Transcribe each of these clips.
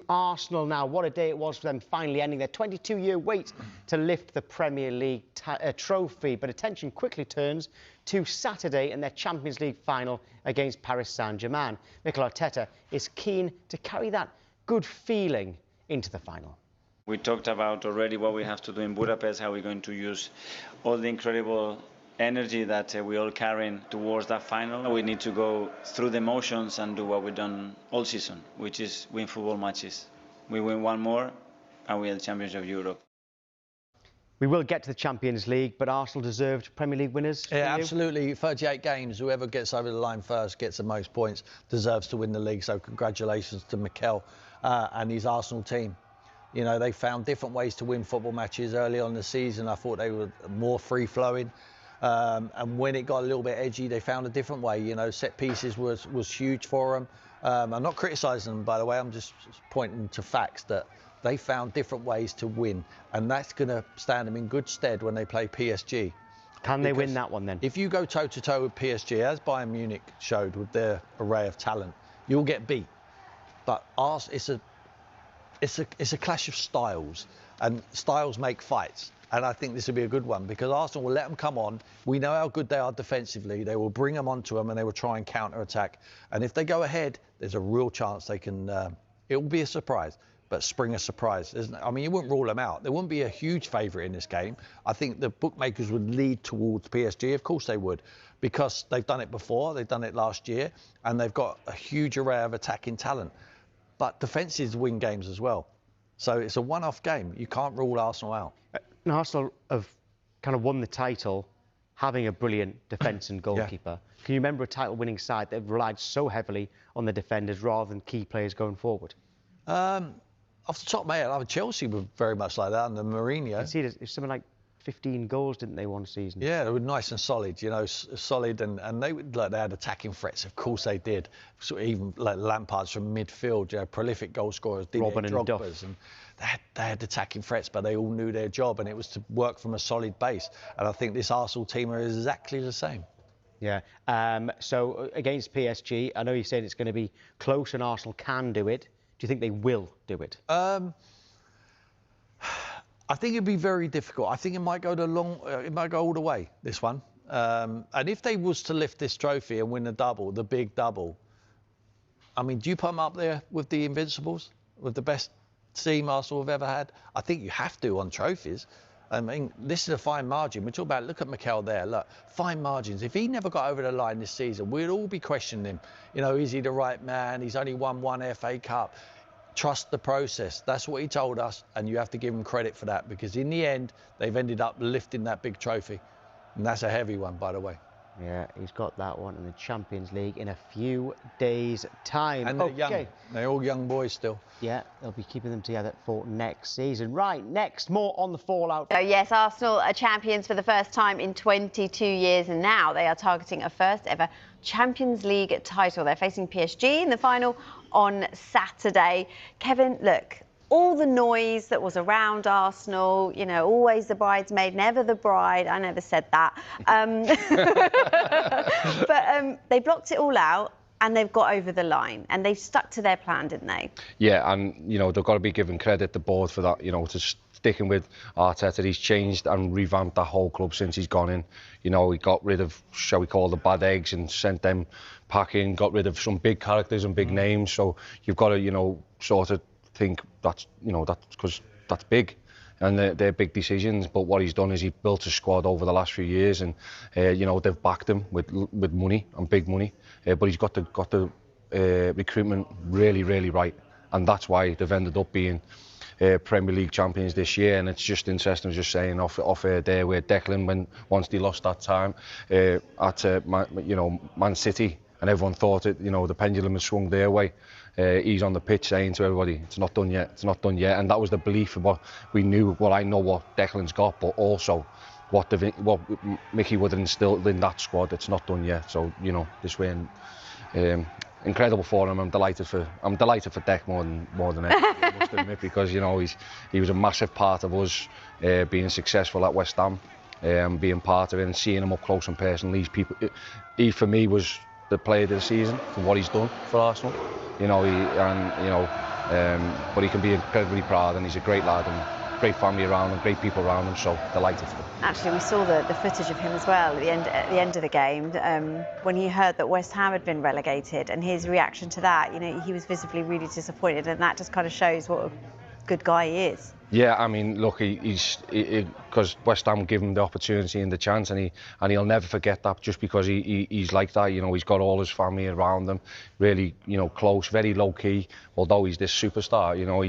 Arsenal now. What a day it was for them, finally ending their 22-year wait to lift the Premier League trophy. But attention quickly turns to Saturday in their Champions League final against Paris Saint-Germain. Mikel Arteta is keen to carry that good feeling into the final. We talked about already what we have to do in Budapest, how we're going to use all the incredible energy that we're all carrying towards that final. We need to go through the motions and do what we've done all season, which is win football matches. We win one more and we are the champions of Europe. We will get to the Champions League, but Arsenal deserved Premier League winners. Yeah, absolutely. 38 games. Whoever gets over the line first gets the most points, deserves to win the league. So congratulations to Mikel and his Arsenal team. You know, they found different ways to win football matches early on in the season. I thought they were more free-flowing. And when it got a little bit edgy, they found a different way. You know, set pieces was huge for them. I'm not criticising them, by the way. I'm just pointing to facts that they found different ways to win. And that's going to stand them in good stead when they play PSG. Can they win that one then? If you go toe-to-toe with PSG, as Bayern Munich showed with their array of talent, you'll get beat. But it's a clash of styles, and styles make fights. And I think this will be a good one because Arsenal will let them come on. We know how good they are defensively. They will bring them onto them and they will try and counter-attack. And if they go ahead, there's a real chance they can... it will be a surprise, but spring a surprise. I mean, you wouldn't rule them out. There wouldn't be a huge favourite in this game. I think the bookmakers would lead towards PSG. Of course they would, because they've done it before. They've done it last year, and they've got a huge array of attacking talent. But defences win games as well. So it's a one-off game. You can't rule Arsenal out. Arsenal have kind of won the title having a brilliant defence and goalkeeper. Yeah. Can you remember a title-winning side that relied so heavily on the defenders rather than key players going forward? Off the top of my head, Chelsea were very much like that under Mourinho. I see it's something like 15 goals, didn't they, one season? Yeah, they were nice and solid, you know, solid, and they had attacking threats. Of course they did. So even like Lampard's from midfield, you know, prolific goal scorers, Robin and Duff. And they had attacking threats, but they all knew their job, and it was to work from a solid base. And I think this Arsenal team are exactly the same. Yeah. So against PSG, I know you said it's going to be close and Arsenal can do it. Do you think they will do it? I think it'd be very difficult. I think it might go it might go all the way, this one. And if they was to lift this trophy and win the double, the big double, I mean, do you put them up there with the Invincibles, with the best team Arsenal have ever had? I think you have to on trophies. I mean, this is a fine margin. We talk about, look at Mikel there, look, fine margins. If he never got over the line this season, we'd all be questioning him. You know, is he the right man? He's only won one FA Cup. Trust the process. That's what he told us, and you have to give him credit for that, because in the end, they've ended up lifting that big trophy. And that's a heavy one, by the way. Yeah, he's got that one in the Champions League in a few days' time. And they're young. They're all young boys still. Yeah, they'll be keeping them together for next season. Right, next, more on the fallout. So yes, Arsenal are champions for the first time in 22 years, and now they are targeting a first ever Champions League title. They're facing PSG in the final on Saturday. Kevin, look, all the noise that was around Arsenal, you know, always the bridesmaid, never the bride. I never said that. But they blocked it all out and they've got over the line and they've stuck to their plan, didn't they? Yeah, and, you know, they've got to be given credit, the board, for that, you know, to sticking with Arteta. He's changed and revamped the whole club since he's gone in. You know, he got rid of, shall we call, the bad eggs and sent them packing, got rid of some big characters and big names. So you've got to, you know, sort of think that's, you know, that's because that's big and they're big decisions. But what he's done is he built a squad over the last few years, and you know, they've backed him with money and big money, but he's got the recruitment really right, and that's why they've ended up being Premier League champions this year. And it's just interesting, just saying off air there, where Declan, once they lost that time at Man City, and everyone thought it, you know, the pendulum had swung their way. He's on the pitch saying to everybody, it's not done yet, it's not done yet. And that was the belief of what we knew. Well, I know what Declan's got, but also what Mickey would have instilled in that squad. It's not done yet. So, you know, this way, incredible for him. I'm delighted for Dec more than anything, I must admit, because, you know, he was a massive part of us being successful at West Ham, being part of it and seeing him up close and personal. He for me was the player of the season for what he's done for Arsenal. You know, But he can be incredibly proud, and he's a great lad, and great family around him, great people around him, so delighted for him. Actually, we saw the footage of him as well at the end of the game when he heard that West Ham had been relegated, and his reaction to that. You know, he was visibly really disappointed, and that just kind of shows what a good guy he is. Yeah, I mean, look, he's because West Ham give him the opportunity and the chance, and he'll never forget that, just because he's like that. You know, he's got all his family around him, really, you know, close, very low key. Although he's this superstar, you know,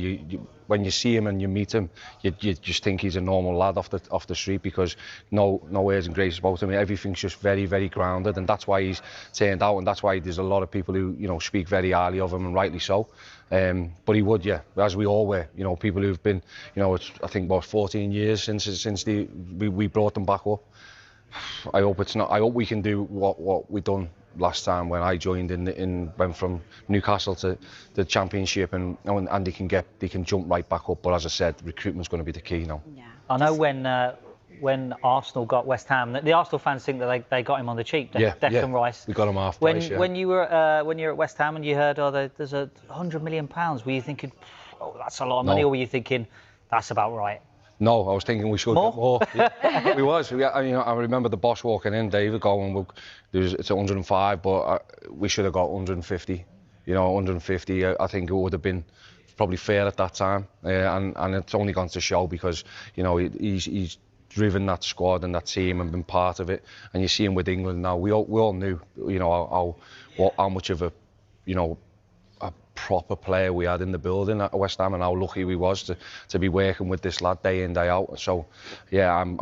when you see him and you meet him, you just think he's a normal lad off the street, because no airs and graces about him. Everything's just very, very grounded, and that's why he's turned out, and that's why there's a lot of people who, you know, speak very highly of him, and rightly so. But he would, yeah, as we all were. You know, people who've been, you know, it's, I think about 14 years since we brought them back up. I hope it's not. I hope we can do what we done last time when I joined went from Newcastle to the Championship, and they can jump right back up. But as I said, recruitment's going to be the key now. Yeah. I know when Arsenal got West Ham, the Arsenal fans think that they got him on the cheap. Declan Rice. We got him half price. When you were at West Ham and you heard, there's £100 million, were you thinking, oh, that's a lot of money, or were you thinking that's about right? No, I was thinking we should get more. Yeah, we was. You know, I remember the boss walking in, David, going, it's 105, but we should have got 150. You know, 150. I think it would have been probably fair at that time, and it's only gone to show, because you know he's driven that squad and that team and been part of it, and you see him with England now. We all knew, you know, how much of a, you know, a proper player we had in the building at West Ham, and how lucky we was to be working with this lad day in, day out. So yeah, I'm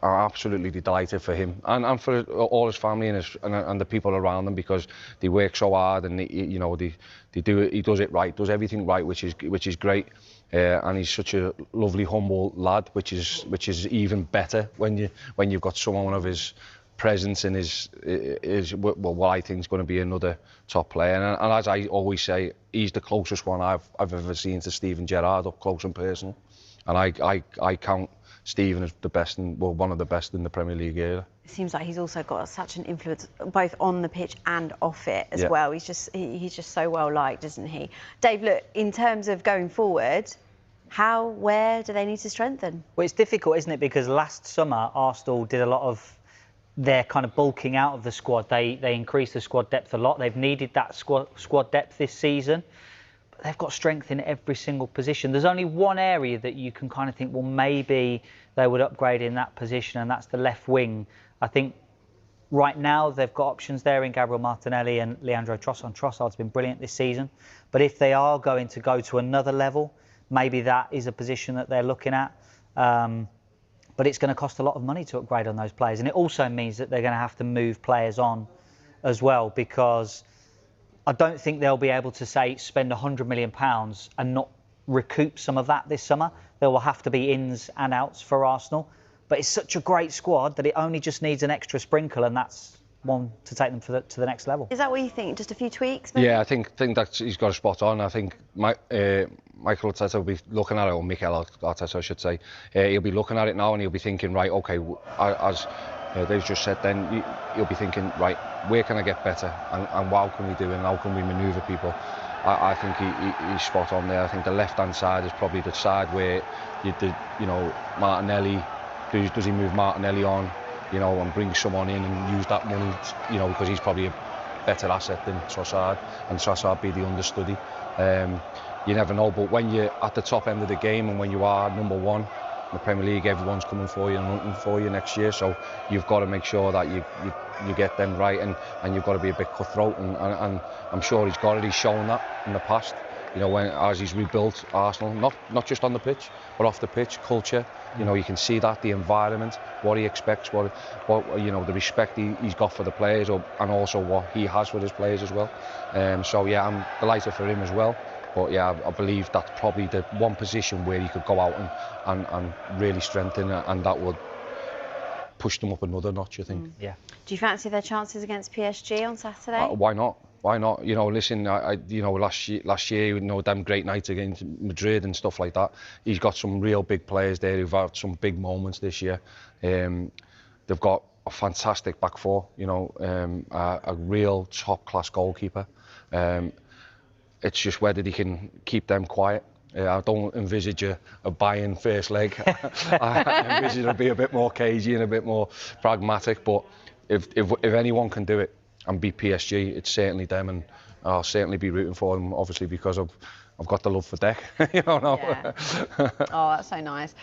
absolutely delighted for him and for all his family and the people around him, because they work so hard, and you know, he does it right, does everything right, which is great. And he's such a lovely, humble lad, which is even better when you've got someone of his presence and his what I think is going to be another top player. And as I always say, he's the closest one I've ever seen to Steven Gerrard up close and personal. And I count Steven as the best, one of the best in the Premier League era. It seems like he's also got such an influence both on the pitch and off it as well. He's just so well liked, isn't he? Dave, look, in terms of going forward, where do they need to strengthen? Well, it's difficult, isn't it? Because last summer Arsenal did a lot of their kind of bulking out of the squad. They increased the squad depth a lot. They've needed that squad depth this season. But they've got strength in every single position. There's only one area that you can kind of think, well, maybe they would upgrade in that position, and that's the left wing. I think right now they've got options there in Gabriel Martinelli and Leandro Trossard. Trossard's been brilliant this season. But if they are going to go to another level, maybe that is a position that they're looking at. But it's going to cost a lot of money to upgrade on those players. And it also means that they're going to have to move players on as well, because I don't think they'll be able to spend £100 million and not recoup some of that this summer. There will have to be ins and outs for Arsenal. But it's such a great squad that it only just needs an extra sprinkle, and that's one to take them to the next level. Is that what you think? Just a few tweaks, maybe? Yeah, I think that he's got a spot on. I think Mikel Arteta will be looking at it, or Mikel Arteta, I should say. He'll be looking at it now, and he'll be thinking, right, okay, as they've just said, then he'll be thinking, right, where can I get better, and what can we do, and how can we manoeuvre people? I think he's spot on there. I think the left-hand side is probably the side where you know, Martinelli. Does he move Martinelli on, you know, and bring someone in and use that money, you know, because he's probably a better asset than Trossard, and Trossard be the understudy. You never know, but when you're at the top end of the game, and when you are number one in the Premier League, everyone's coming for you and hunting for you next year. So you've got to make sure that you get them right, and you've got to be a bit cutthroat. And I'm sure he's got it. He's shown that in the past. You know, as he's rebuilt Arsenal, not just on the pitch, but off the pitch, culture. You know, you can see that, the environment, what he expects, what you know, the respect he's got for the players, and also what he has for his players as well. So yeah, I'm delighted for him as well. But yeah, I believe that's probably the one position where he could go out and really strengthen, and that would push them up another notch, I think. Yeah. Do you fancy their chances against PSG on Saturday? Why not? Why not? You know, listen, you know, last year, you know, them great nights against Madrid and stuff like that. He's got some real big players there who've had some big moments this year. They've got a fantastic back four, you know, a real top-class goalkeeper. it's just whether they can keep them quiet. I don't envisage a Bayern first leg. I envisage it'll be a bit more cagey and a bit more pragmatic. But if anyone can do it and beat PSG, it's certainly them, and I'll certainly be rooting for them. Obviously, because I've got the love for Dec. Yeah. Oh, that's so nice.